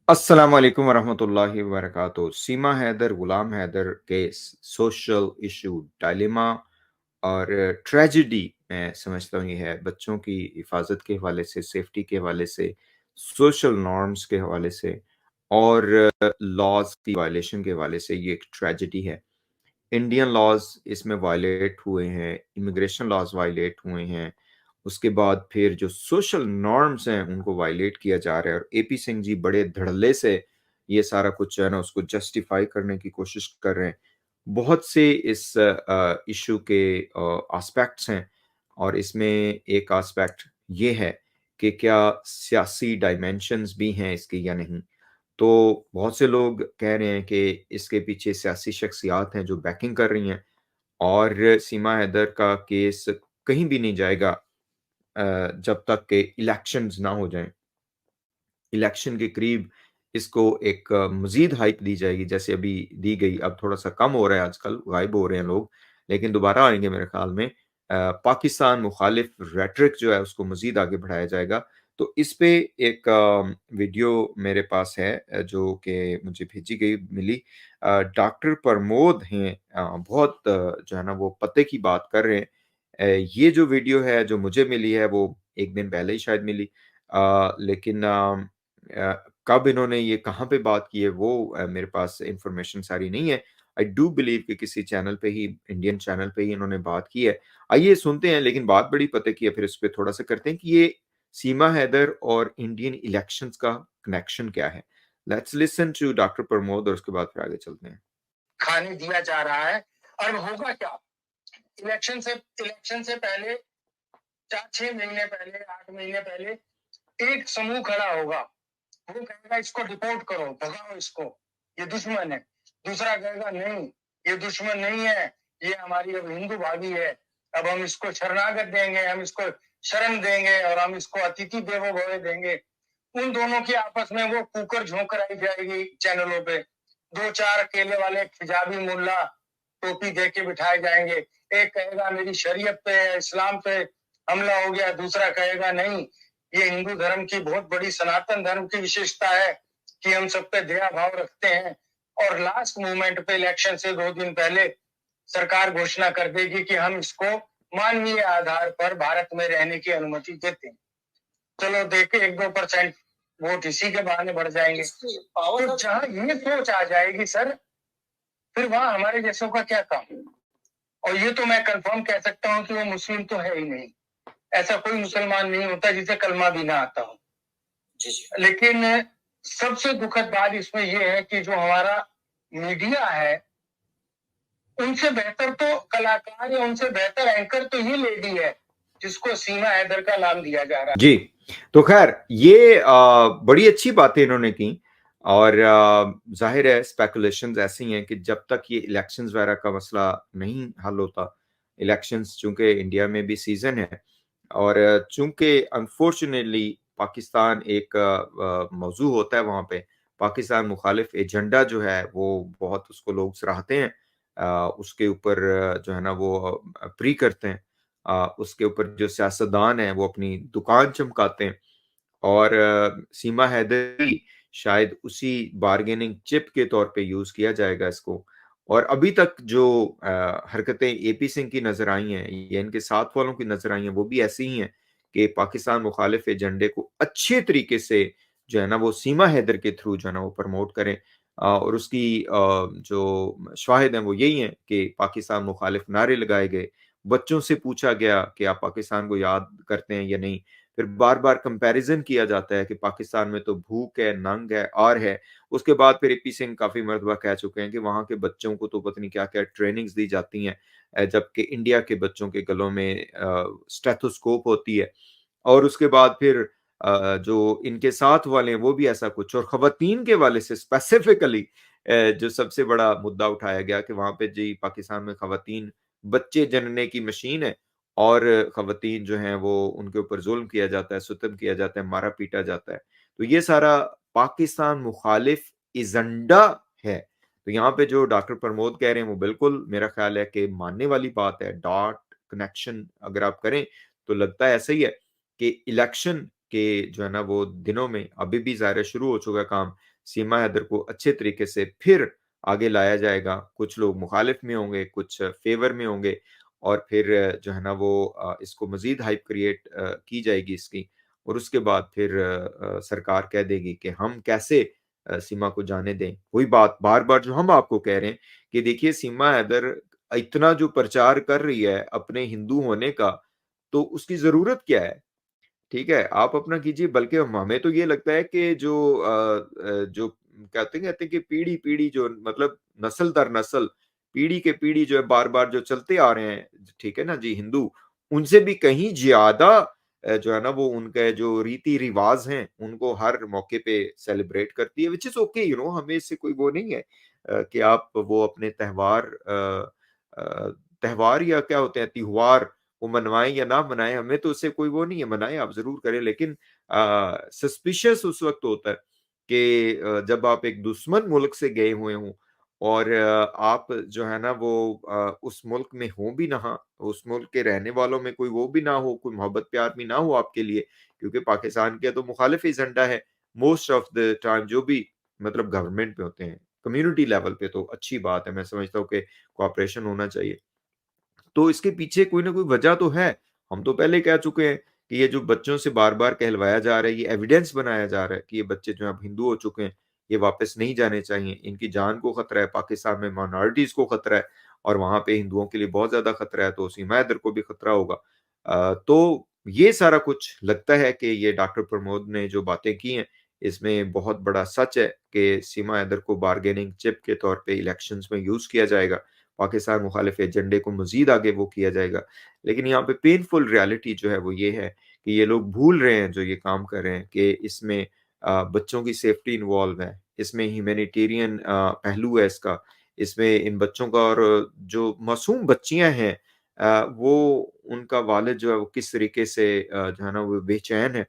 अस्सलामु अलैकुम वरहमतुल्लाहि वबरकातुहू। Seema Haider, Ghulam Haider case, social issue, dilemma और ट्रेजेडी मैं समझता हूँ ये है। बच्चों की हिफाज़त के हवाले से, सेफ्टी के हवाले से, सोशल नॉर्म्स के हवाले से और लॉज़ की वायलेशन के हवाले से ये एक ट्रेजेडी है। इंडियन लॉज़ इसमें वायलेट हुए हैं, इमिग्रेशन लॉज़ वायलेट हुए हैं, उसके बाद फिर जो सोशल नॉर्म्स हैं, उनको वायलेट किया जा रहा है और एपी सिंह जी बड़े धड़ल्ले से ये सारा कुछ जो है ना, उसको जस्टिफ़ाई करने की कोशिश कर रहे हैं। बहुत से इस इश्यू के एस्पेक्ट्स हैं और इसमें एक एस्पेक्ट ये है कि क्या सियासी डायमेंशंस भी हैं इसके या नहीं। तो बहुत से लोग कह रहे हैं कि इसके पीछे सियासी शख्सियात हैं जो बैकिंग कर रही हैं और सीमा हैदर का केस कहीं भी नहीं जाएगा जब तक कि इलेक्शंस ना हो जाएँ। इलेक्शन के करीब इसको एक मज़ीद हाइप दी जाएगी जैसे अभी दी गई, अब थोड़ा-सा कम हो रहा है आजकल, गायब हो रहे हैं लोग, लेकिन दोबारा आएँगे मेरे ख़्याल में। पाकिस्तान मुखालिफ रेटरिक जो है उसको मज़ीद आगे बढ़ाया जाएगा। तो इस पे एक वीडियो मेरे पास है जो कि मुझे भेजी गई मिली। डॉक्टर प्रमोद हैं बहुत जो है ना वो पते की बात कर रहे हैं। ये जो वीडियो है जो मुझे मिली है वो 1 दिन पहले ही शायद मिली। लेकिन कब इन्होंने ये कहाँ पे बात की है वो मेरे पास इन्फॉर्मेशन सारी नहीं है। आई डू बिलीव कि किसी चैनल पे ही इंडियन चैनल पे ही इन्होंने बात की है। आइए सुनते हैं लेकिन बात बड़ी पते की है फिर इस पे थोड़ा-सा करते हैं कि ये सीमा हैदर और इंडियन इलेक्शंस का कनेक्शन क्या है? Let's listen to doctor Pramod और उसके बाद फिर आगे चलते हैं। खाने दिया जा रहा है और होगा क्या इलेक्शन से पहले 4-6 महीने पहले 8 महीने पहले एक समूह खड़ा होगा। वो कहेगा इसको डिपोर्ट करो, भगाओ इसको, ये दुश्मन है। दूसरा कहेगा नहीं, ये दुश्मन नहीं है, ये हमारी अब हिंदू भाभी है, अब हम इसको शरणागत देंगे, हम इसको शरण देंगे और हम इसको अतिथि देवो भव देंगे। उन दोनों की आपस में वो कुकर झोंकर आई जाएगी चैनलों पे। दो चार केले वाले हिजाबी मुल्ला टोपी दे के बिठाए जाएंगे। एक कहेगा मेरी शरीयत पे इस्लाम पे हमला हो गया, दूसरा कहेगा नहीं, ये हिंदू धर्म की बहुत बड़ी सनातन धर्म की विशेषता है कि हम सब पे दया भाव रखते हैं। और लास्ट मोमेंट पे इलेक्शन से 2 दिन पहले सरकार घोषणा कर देगी कि हम इसको मानवीय आधार पर भारत में रहने की अनुमति देते हैं। चलो देखे 1-2% वोट इसी के बहाने बढ़ जाएंगे। तो जहां ये सोच आ जाएगी सर, फिर वहां हमारे जैसों का क्या काम। और ये तो मैं कंफर्म कह सकता हूँ कि वो मुस्लिम तो है ही नहीं। ऐसा कोई मुसलमान नहीं होता जिसे कलमा भी ना आता हो। जी जी। लेकिन सबसे दुखद बात इसमें यह है कि जो हमारा मीडिया है, उनसे बेहतर तो कलाकार या उनसे बेहतर एंकर तो ये लेडी है जिसको सीमा हैदर का नाम दिया जा रहा है। जी, तो ख़ैर ये बड़ी अच्छी बातें इन्होंने की और ज़ाहिर है स्पेकुलेशंस ऐसी हैं कि जब तक ये इलेक्शंस वगैरह का मसला नहीं हल होता, इलेक्शंस चूँकि इंडिया में भी सीज़न है और चूँकि अनफॉर्च्यूनेटली पाकिस्तान एक मौज़ू होता है वहाँ पे, पाकिस्तान मुखालिफ एजेंडा जो है वो बहुत उसको लोग सराहते हैं। उसके ऊपर जो है ना वो प्री करते हैं। उसके ऊपर जो सियासतदान हैं वो अपनी दुकान चमकाते हैं और सीमा हैदरी शायद उसी बार्गेनिंग चिप के तौर पे यूज़ किया जाएगा इसको। और अभी तक जो हरकतें एपी सिंह की नज़र आई हैं या इनके साथ वालों की नज़र आई हैं, वो भी ऐसी ही हैं कि पाकिस्तान मुखालिफ एजेंडे को अच्छे तरीके से जो है ना वो सीमा हैदर के थ्रू जो है ना वो प्रमोट करें। और उसकी जो शवाहिद हैं वो यही हैं कि पाकिस्तान मुखालिफ नारे लगाए गए, बच्चों से पूछा गया कि आप पाकिस्तान को याद करते हैं या नहीं? फिर बार-बार कंपैरिज़न किया जाता है कि पाकिस्तान में तो भूख है, नंग है, आर है। उसके बाद फिर एपी सिंह काफ़ी मर्तबा कह चुके हैं कि वहाँ के बच्चों को तो पता नहीं क्या-क्या ट्रेनिंग्स दी जाती हैं जबकि इंडिया के बच्चों के गलों में स्टेथोस्कोप होती है। और उसके बाद फिर जो इनके साथ वाले हैं वो भी ऐसा कुछ और ख़वातीन के हवाले से स्पेसिफ़िकली जो सबसे बड़ा मुद्दा उठाया गया कि वहाँ पे जी पाकिस्तान में ख़वातीन बच्चे जनने की मशीन है और ख़वातीन जो हैं वो उनके ऊपर ज़ुल्म किया जाता है, सितम किया जाता है, मारा-पीटा जाता है। तो ये सारा पाकिस्तान मुखालिफ एजेंडा है। तो यहाँ पे जो डॉक्टर प्रमोद कह रहे हैं वो बिल्कुल मेरा ख़्याल है कि मानने वाली बात है। डॉट कनेक्शन अगर आप करें तो लगता है ऐसा ही है कि इलेक्शन के जो है ना वो दिनों में अभी भी ज़ाहिर है शुरू हो चुका है काम। सीमा हैदर को अच्छे तरीके से फिर आगे लाया जाएगा। कुछ लोग मुखालिफ में होंगे, कुछ फ़ेवर में होंगे और फिर जो है ना वो इसको मज़ीद हाइप क्रिएट की जाएगी इसकी और उसके बाद फिर सरकार कह देगी कि हम कैसे सीमा को जाने दें। वही बात बार-बार जो हम आपको कह रहे हैं कि देखिए सीमा हैदर इतना जो प्रचार कर रही है अपने हिंदू होने का, तो उसकी ज़रूरत क्या है? ठीक है, आप अपना कीजिए बल्कि हमें तो ये लगता है कि जो जो कहते हैं कि पीढ़ी-पीढ़ी जो मतलब नस्ल दर नस्ल, पीढ़ी के पीढ़ी जो है बार-बार जो चलते आ रहे हैं, ठीक है ना जी, हिंदू, उनसे भी कहीं ज़्यादा जो है ना वो उनके जो रीति-रिवाज़ हैं, उनको हर मौके पे सेलिब्रेट करती है, व्हिच इज़ ओके हमें इससे कोई वो नहीं है कि आप वो अपने अ, त्योहार या क्या होते हैं, त्योहार वो मनवाएँ या ना मनाएँ, हमें तो उससे कोई वो नहीं है, मनाएँ आप ज़रूर करें लेकिन सस्पिशियस उस वक़्त होता है कि जब आप एक दुश्मन मुल्क से गए हुए हों और आप जो है ना वो उस मुल्क में हो भी ना, उस मुल्क के रहने वालों में कोई वो भी ना हो, कोई मोहब्बत-प्यार भी ना हो आपके लिए, क्योंकि पाकिस्तान का तो मुखालिफ एजेंडा है, मोस्ट ऑफ द टाइम जो भी मतलब गवर्नमेंट में होते हैं, कम्युनिटी लेवल पे तो अच्छी बात है, मैं समझता हूँ कि कोऑपरेशन होना चाहिए। तो इसके पीछे कोई ना कोई वजह तो है। हम तो पहले ही कह चुके हैं कि ये जो बच्चों से बार-बार कहलवाया जा रहा है, ये एविडेंस बनाया जा रहा है कि ये बच्चे जो हैं अब हिंदू हो चुके हैं, ये वापस नहीं जाने चाहिए। इनकी जान को खतरा है, पाकिस्तान में माइनॉरिटीज़ को खतरा है और वहाँ पे हिंदुओं के लिए बहुत ज़्यादा खतरा है, तो सीमा हैदर को भी खतरा होगा। तो ये सारा कुछ लगता है कि ये डॉक्टर प्रमोद ने जो बातें की हैं, इसमें बहुत बड़ा सच है कि सीमा हैदर को बार्गेनिंग चिप के तौर पे इलेक्शंस में यूज़ किया जाएगा। पाकिस्तान मुखालिफ एजेंडे को मज़ीद आगे वो किया जाएगा। लेकिन यहाँ पे पेनफुल रियलिटी जो है वो ये है कि ये लोग भूल रहे हैं जो ये काम कर रहे हैं कि इसमें बच्चों की सेफ्टी इन्वॉल्व है, इसमें ह्यूमैनिटेरियन पहलू है इसका, इसमें इन बच्चों का और जो मासूम बच्चियाँ हैं वो उनका वालिद जो है वो किस तरीके से जो है ना वो बेचैन है,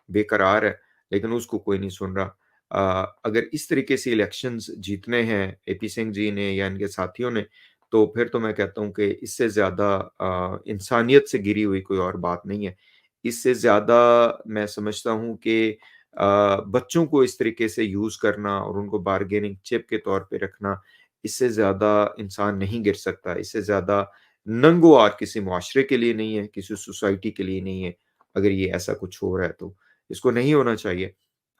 बेकरार है, लेकिन उसको कोई नहीं सुन रहा। अगर इस तरीके से इलेक्शंस जीतने हैं एपी सिंह जी ने या इनके साथियों ने, तो फिर तो मैं कहता हूँ कि इससे ज़्यादा इंसानियत से घिरी हुई कोई और बात नहीं है। इससे ज़्यादा मैं समझता हूँ कि बच्चों को इस तरीके से यूज़ करना और उनको बार्गेनिंग चिप के तौर पे रखना, इससे ज़्यादा इंसान नहीं गिर सकता। इससे ज़्यादा नंगो-आर किसी मुआशरे के लिए नहीं है, किसी सोसाइटी के लिए नहीं है, अगर ये ऐसा कुछ हो रहा है तो। इसको नहीं होना चाहिए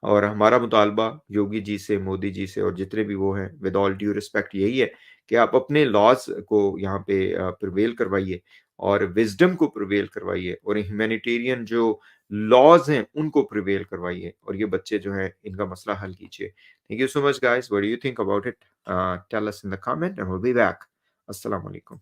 और हमारा मुतालबा योगी जी से, मोदी जी से और जितने भी वो हैं विद ऑल ड्यू रिस्पेक्ट यही है कि आप अपने लॉज़ को यहाँ पे प्रिवेल करवाइए और विज़डम को प्रिवेल करवाइए और ह्यूमैनिटेरियन जो लॉज़ हैं उनको प्रिवेल करवाइए और ये बच्चे जो हैं इनका मसला हल कीजिए। Thank you so much guys, what do you think about it? Tell us in the comment and will be back. अस्सलाम वालेकुम।